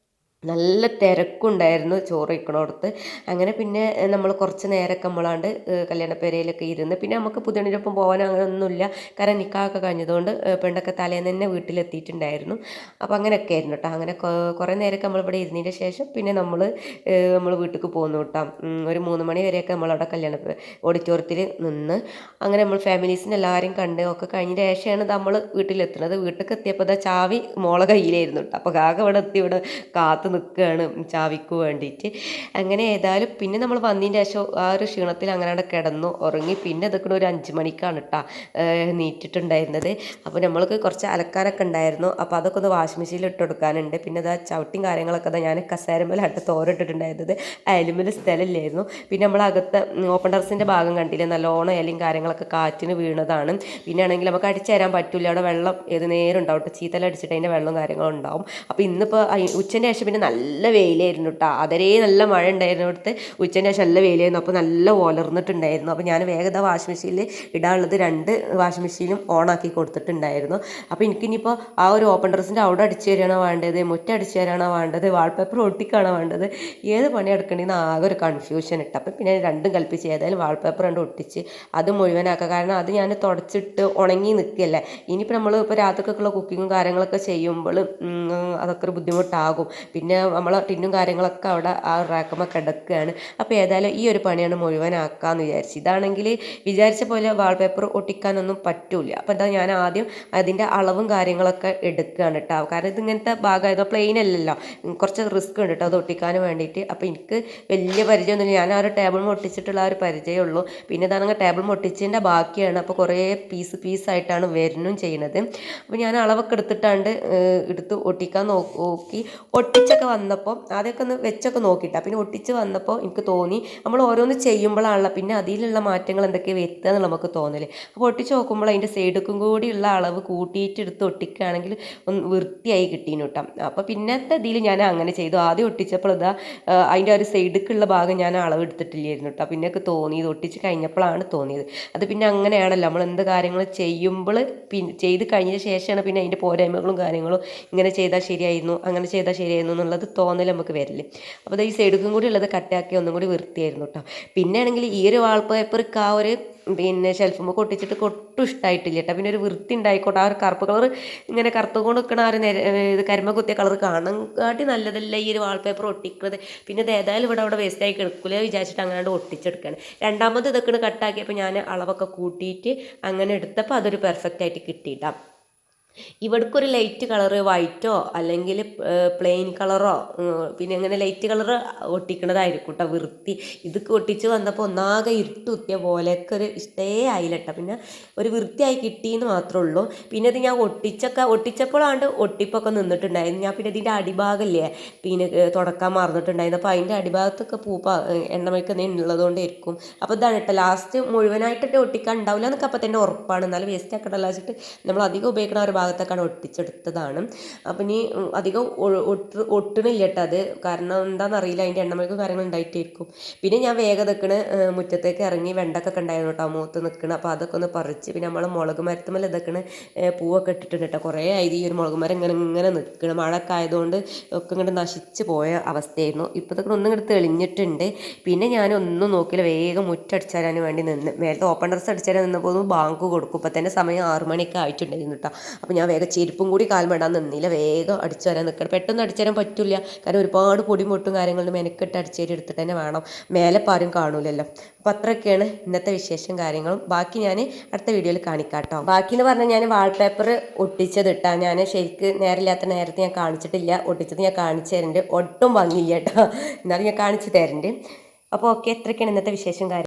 നല്ല തിരക്കുണ്ടായിരുന്നു ചോറ് വയ്ക്കണോടത്ത്. അങ്ങനെ പിന്നെ നമ്മൾ കുറച്ച് നേരമൊക്കെ നമ്മളാണ്ട് കല്യാണപ്പേരയിലൊക്കെ ഇരുന്ന് പിന്നെ നമുക്ക് പുതിയണിനൊപ്പം പോകാൻ അങ്ങനെ ഒന്നുമില്ല. കാരണം നിക്കാഹൊക്കെ കഴിഞ്ഞതുകൊണ്ട് പെണ്ണൊക്കെ തലേന്ന് തന്നെ വീട്ടിലെത്തിയിട്ടുണ്ടായിരുന്നു. അപ്പോൾ അങ്ങനെയൊക്കെ ആയിരുന്നു കേട്ടോ. അങ്ങനെ കുറേ നേരമൊക്കെ നമ്മളിവിടെ ഇരുന്നതിൻ്റെ ശേഷം പിന്നെ നമ്മൾ വീട്ടിലേക്ക് പോന്നു കേട്ടോ. ഒരു 3 മണി വരെയൊക്കെ നമ്മളവിടെ ഓഡിറ്റോറിയത്തിൽ നിന്ന് അങ്ങനെ നമ്മൾ ഫാമിലീസിനെ എല്ലാവരും കണ്ട് ഒക്കെ കഴിഞ്ഞ ശേഷമാണ് നമ്മൾ വീട്ടിലെത്തുന്നത്. വീട്ടിലേക്ക് എത്തിയപ്പോൾ ചാവി മോളെ കയ്യിലായിരുന്നു കേട്ടോ. അപ്പോൾ കാക്ക ഇവിടെ എത്തി ഇവിടെ കാത്തു നിൽക്കുകയാണ് ചാവിക്ക് വേണ്ടിയിട്ട്. അങ്ങനെ ഏതായാലും പിന്നെ നമ്മൾ വന്നതിൻ്റെ ശേഷം ആ ഒരു ക്ഷീണത്തിൽ അങ്ങനെ കിടന്നു ഉറങ്ങി. പിന്നെ അതൊക്കെ ഒരു 5 മണിക്കാണ് കേട്ടോ നീറ്റിട്ടുണ്ടായിരുന്നത്. അപ്പോൾ നമ്മൾക്ക് കുറച്ച് അലക്കാനൊക്കെ ഉണ്ടായിരുന്നു. അപ്പോൾ അതൊക്കെ ഒന്ന് വാഷിംഗ് മെഷീനിൽ ഇട്ട് കൊടുക്കാനുണ്ട്. പിന്നെ അതാ ചവിട്ടിയും കാര്യങ്ങളൊക്കെ ഞാൻ കസേരമേലായിട്ട് തോരട്ടിട്ടുണ്ടായിരുന്നത്. അയലുമേൽ സ്ഥലമില്ലായിരുന്നു. പിന്നെ നമ്മളകത്ത് ഓപ്പൺ ടെറസിൻ്റെ ഭാഗം കണ്ടില്ലേ, നല്ലോണം ഇലയും കാര്യങ്ങളൊക്കെ കാറ്റിന് വീണതാണ്. പിന്നെ ആണെങ്കിൽ നമുക്ക് അടിച്ചു തരാൻ പറ്റില്ല, അവിടെ വെള്ളം ഏത് നേരം ഉണ്ടാവും, ചീത്തലടിച്ചിട്ട് അതിൻ്റെ വെള്ളവും കാര്യങ്ങളും ഉണ്ടാവും. അപ്പോൾ ഇന്നിപ്പോൾ ഉച്ചൻ്റെ ശേഷം പിന്നെ നല്ല വെയിലായിരുന്നു കേട്ടോ. അതരേ നല്ല മഴ ഉണ്ടായിരുന്നു. ഇവിടുത്തെ ഉച്ചൻ്റെ ശേഷം നല്ല വെയിലായിരുന്നു. അപ്പോൾ നല്ല ഒലർന്നിട്ടുണ്ടായിരുന്നു. അപ്പോൾ ഞാൻ വേഗത വാഷിംഗ് മെഷീനിൽ ഇടാനുള്ളത് 2 വാഷിംഗ് മെഷീനും ഓണാക്കി കൊടുത്തിട്ടുണ്ടായിരുന്നു. അപ്പോൾ എനിക്കിനിപ്പോൾ ആ ഒരു ഓപ്പൺ ഡ്രസ്സിൻ്റെ അവിടെ അടിച്ചു തരാണോ വേണ്ടത്, മുറ്റം അടിച്ചു തരാണോ വേണ്ടത്, വാൾപേപ്പർ ഒട്ടിക്കാണോ വേണ്ടത്, ഏത് പണി എടുക്കണമെന്ന് ആകെ ഒരു കൺഫ്യൂഷൻ ഇട്ട്. അപ്പം പിന്നെ രണ്ടും കൽപ്പിച്ച് ഏതായാലും വാൾപേപ്പർ കണ്ട് ഒട്ടിച്ച് അത് മുഴുവനാക്കുക. കാരണം അത് ഞാൻ തുടച്ചിട്ട് ഉണങ്ങി നിൽക്കുകയല്ലേ. ഇനിയിപ്പോൾ നമ്മൾ ഇപ്പോൾ രാത്രിക്കൊക്കെയുള്ള കുക്കിങ്ങും കാര്യങ്ങളൊക്കെ ചെയ്യുമ്പോൾ അതൊക്കെ ഒരു ബുദ്ധിമുട്ടാകും. പിന്നെ നമ്മൾ ടിന്നും കാര്യങ്ങളൊക്കെ അവിടെ ആ റാക്കുമ്പോൾ കിടക്കുകയാണ്. അപ്പോൾ ഏതായാലും ഈ ഒരു പണിയാണ് മുഴുവനാക്കാമെന്ന് വിചാരിച്ചു. ഇതാണെങ്കിൽ വിചാരിച്ച പോലെ വാൾപേപ്പർ ഒട്ടിക്കാനൊന്നും പറ്റില്ല. അപ്പോൾ എന്താ ഞാൻ ആദ്യം അതിൻ്റെ അളവും കാര്യങ്ങളൊക്കെ എടുക്കുകയാണ് കേട്ടോ. കാരണം ഇതിങ്ങനത്തെ ഭാഗമായത് പ്ലെയിൻ അല്ലല്ലോ, കുറച്ച് റിസ്ക് ഉണ്ട് കേട്ടോ അത് ഒട്ടിക്കാൻ വേണ്ടിയിട്ട്. അപ്പോൾ എനിക്ക് വലിയ പരിചയമൊന്നുമില്ല. ഞാൻ ആ ഒരു ടേബിൾ ഒട്ടിച്ചിട്ടുള്ള ആ ഒരു പരിചയമുള്ളൂ. പിന്നെ ഇതാണെങ്കിൽ ടേബിൾ ഒട്ടിച്ചതിൻ്റെ ബാക്കിയാണ്. അപ്പോൾ കുറേ പീസായിട്ടാണ് വരുന്നും ചെയ്യുന്നത്. അപ്പോൾ ഞാൻ അളവൊക്കെ എടുത്ത് ഒട്ടിക്കാൻ നോക്കി. ഒട്ടിച്ചൊക്കെ വന്നപ്പോൾ ആദ്യമൊക്കെ ഒന്ന് വെച്ചൊക്കെ നോക്കിയിട്ടാണ്. പിന്നെ ഒട്ടിച്ച് വന്നപ്പോൾ എനിക്ക് തോന്നി നമ്മൾ ഓരോന്ന് ചെയ്യുമ്പോഴാണല്ലോ പിന്നെ അതിലുള്ള മാറ്റങ്ങൾ എന്തൊക്കെ വരുത്തുക എന്നുള്ള നമുക്ക് തോന്നല്. അപ്പോൾ ഒട്ടിച്ച് നോക്കുമ്പോൾ അതിൻ്റെ സൈഡിലും കൂടിയുള്ള അളവ് കൂട്ടിയിട്ട് എടുത്ത് ഒട്ടിക്കുകയാണെങ്കിൽ ഒന്ന് വൃത്തിയായി കിട്ടീന് കേട്ടോ. അപ്പോൾ പിന്നത്തെ ഇതിൽ ഞാൻ അങ്ങനെ ചെയ്തു. ആദ്യം ഒട്ടിച്ചപ്പോൾ അതിൻ്റെ ഒരു സൈഡിലേക്കുള്ള ഭാഗം ഞാൻ അളവ് എടുത്തിട്ടില്ലായിരുന്നു കേട്ടോ. പിന്നെ ഒക്കെ തോന്നിയത് ഒട്ടിച്ച് കഴിഞ്ഞപ്പോഴാണ് തോന്നിയത്. അത് പിന്നെ അങ്ങനെയാണല്ലോ നമ്മൾ എന്ത് കാര്യങ്ങൾ ചെയ്യുമ്പോൾ ചെയ്ത് കഴിഞ്ഞ ശേഷമാണ് പിന്നെ അതിൻ്റെ പോരായ്മകളും കാര്യങ്ങളും ഇങ്ങനെ ചെയ്താൽ ശരിയായിരുന്നു അങ്ങനെ ചെയ്താൽ ശരിയായിരുന്നു എന്നുള്ളത് തോന്നൽ നമുക്ക് വരില്ലേ. അപ്പോൾ ഈ സൈഡിലും കൂടി ഉള്ളത് കട്ടാക്കി ഒന്നും കൂടി വൃത്തിയായിരുന്നു കേട്ടോ. പിന്നെ ആണെങ്കിൽ ഈ ഒരു വാൾപേപ്പർക്ക് ആ ഒരു പിന്നെ ഷെൽഫുമ്പോൾ ഒട്ടിച്ചിട്ട് ഒട്ടും ഇഷ്ടമായിട്ടില്ല കേട്ടോ. പിന്നെ ഒരു വൃത്തി ഉണ്ടായിക്കോട്ടെ. ആ ഒരു കറുപ്പ് കളർ ഇങ്ങനെ കറുത്തുകൊണ്ട് നിൽക്കണ ആ ഒരു ഇത് കരിമ കുത്തിയ കളർ കാണാൻ കാട്ടി നല്ലതല്ല ഈ ഒരു വാൾപേപ്പർ ഒട്ടിക്കുന്നത്. പിന്നെ ഇത് ഏതായാലും അവിടെ വേസ്റ്റായി കിടക്കില്ല വിചാരിച്ചിട്ട് അങ്ങനെ ഒട്ടിച്ചെടുക്കുകയാണ്. രണ്ടാമത് ഇതൊക്കെ കട്ടാക്കിയപ്പോൾ ഞാൻ അളവൊക്കെ കൂട്ടിയിട്ട് അങ്ങനെ എടുത്തപ്പോൾ അതൊരു പെർഫെക്റ്റ് ആയിട്ട് കിട്ടിയിട്ടാ. ഇവിടേക്കൊരു ലൈറ്റ് കളറ് വൈറ്റോ അല്ലെങ്കിൽ പ്ലെയിൻ കളറോ പിന്നെ അങ്ങനെ ലൈറ്റ് കളറ് ഒട്ടിക്കണതായിരിക്കും കേട്ടോ വൃത്തി. ഇതൊക്കെ ഒട്ടിച്ച് വന്നപ്പോൾ ഒന്നാകെ ഇരുട്ടുത്തിയ പോലെയൊക്കെ ഒരു ഇഷ്ടേ ആയില്ല കേട്ടോ. പിന്നെ ഒരു വൃത്തിയായി കിട്ടിയെന്ന് മാത്രമേ ഉള്ളൂ. പിന്നെ ഇത് ഞാൻ ഒട്ടിച്ചപ്പോഴാണ്ട് ഒട്ടിപ്പൊക്കെ നിന്നിട്ടുണ്ടായിരുന്നു. ഞാൻ പിന്നെ ഇതിൻ്റെ അടിഭാഗമില്ലേ പിന്നെ തുടക്കാൻ മറന്നിട്ടുണ്ടായിരുന്നു. അപ്പോൾ അതിൻ്റെ അടിഭാഗത്തൊക്കെ എണ്ണമൊക്കെ ഉള്ളതുകൊണ്ടായിരിക്കും. അപ്പോൾ ഇതാണ് കേട്ടോ ലാസ്റ്റ് മുഴുവനായിട്ടിട്ട് ഒട്ടിക്കാൻ ഉണ്ടാവില്ല എന്നൊക്കെ അപ്പോൾ തന്നെ ഉറപ്പാണ്. എന്നാലും വേസ്റ്റ് ആക്കണ്ടല്ലോ വെച്ചിട്ട് നമ്മൾ അധികം ഉപയോഗിക്കണ ഒരു ഭാഗത്ത് ഭാഗത്തൊക്കെയാണ് ഒട്ടിച്ചെടുത്തതാണ്. അപ്പം ഇനി അധികം ഒട്ടണില്ല കേട്ടോ അത്, കാരണം എന്താണെന്നറിയില്ല, അതിൻ്റെ എണ്ണമേൽക്കും കാര്യങ്ങൾ ഉണ്ടായിട്ടായിരിക്കും. പിന്നെ ഞാൻ വേഗം നിൽക്കണ മുറ്റത്തേക്ക് ഇറങ്ങി വെണ്ടക്കൊക്കെ ഉണ്ടായിരുന്നു കേട്ടോ മൂത്ത് നിൽക്കണം. അപ്പോൾ അതൊക്കെ ഒന്ന് പറിച്ച്, പിന്നെ നമ്മൾ മുളക് മരത്തുമ്മൽ ഇതൊക്കെ പൂവൊക്കെ ഇട്ടിട്ടുണ്ട് കേട്ടോ. കുറേ ആയി ഈ ഒരു മുളക് മരം ഇങ്ങനെ നിൽക്കണം. മഴയൊക്കെ ആയതുകൊണ്ട് ഒക്കെ ഇങ്ങോട്ട് നശിച്ച് പോയ അവസ്ഥയായിരുന്നു. ഇപ്പോൾ ഇതൊക്കെ ഒന്നും ഇങ്ങോട്ട് തെളിഞ്ഞിട്ടുണ്ട്. പിന്നെ ഞാനൊന്നും നോക്കില്ല, വേഗം മുറ്റടിച്ചാൻ വേണ്ടി നിന്ന് മേലത്തെ ഓപ്പൺ ഡ്രസ്സ് അടിച്ചാൽ നിന്നപ്പോൾ ബാങ്ക് കൊടുക്കും. ഇപ്പോൾ തന്നെ സമയം 6 മണിയൊക്കെ ആയിട്ടുണ്ടായിരുന്നു കേട്ടോ. അപ്പോൾ ഞാൻ വേഗം ചെരുപ്പും കൂടി കാൽമടാൻ നിന്നില്ല, വേഗം അടിച്ചു വരാൻ നിൽക്കണം. പെട്ടെന്ന് അടിച്ചു തരാൻ പറ്റില്ല, കാരണം ഒരുപാട് പൊടി പൊട്ടും കാര്യങ്ങളും മെനക്കെട്ട് അടിച്ചേരി എടുത്തിട്ട് തന്നെ വേണം, മേലെ പാരും കാണൂലല്ലോ. അപ്പോൾ അത്രയൊക്കെയാണ് ഇന്നത്തെ വിശേഷം കാര്യങ്ങളും. ബാക്കി ഞാൻ അടുത്ത വീഡിയോയിൽ കാണിക്കാം കേട്ടോ. ബാക്കി എന്ന് പറഞ്ഞാൽ ഞാൻ വാൾപേപ്പർ ഒട്ടിച്ചത് ഇട്ടാ, ഞാൻ ശരിക്ക് നേരമില്ലാത്ത നേരത്തെ ഞാൻ കാണിച്ചിട്ടില്ല. ഒട്ടിച്ചത് ഞാൻ കാണിച്ചു തരുന്നുണ്ട്, ഒട്ടും ഭംഗിയില്ല കേട്ടോ, എന്നാലും ഞാൻ കാണിച്ചു തരുന്നുണ്ട്. അപ്പോൾ ഓക്കെ, എത്രയൊക്കെയാണ് ഇന്നത്തെ വിശേഷം കാര്യം.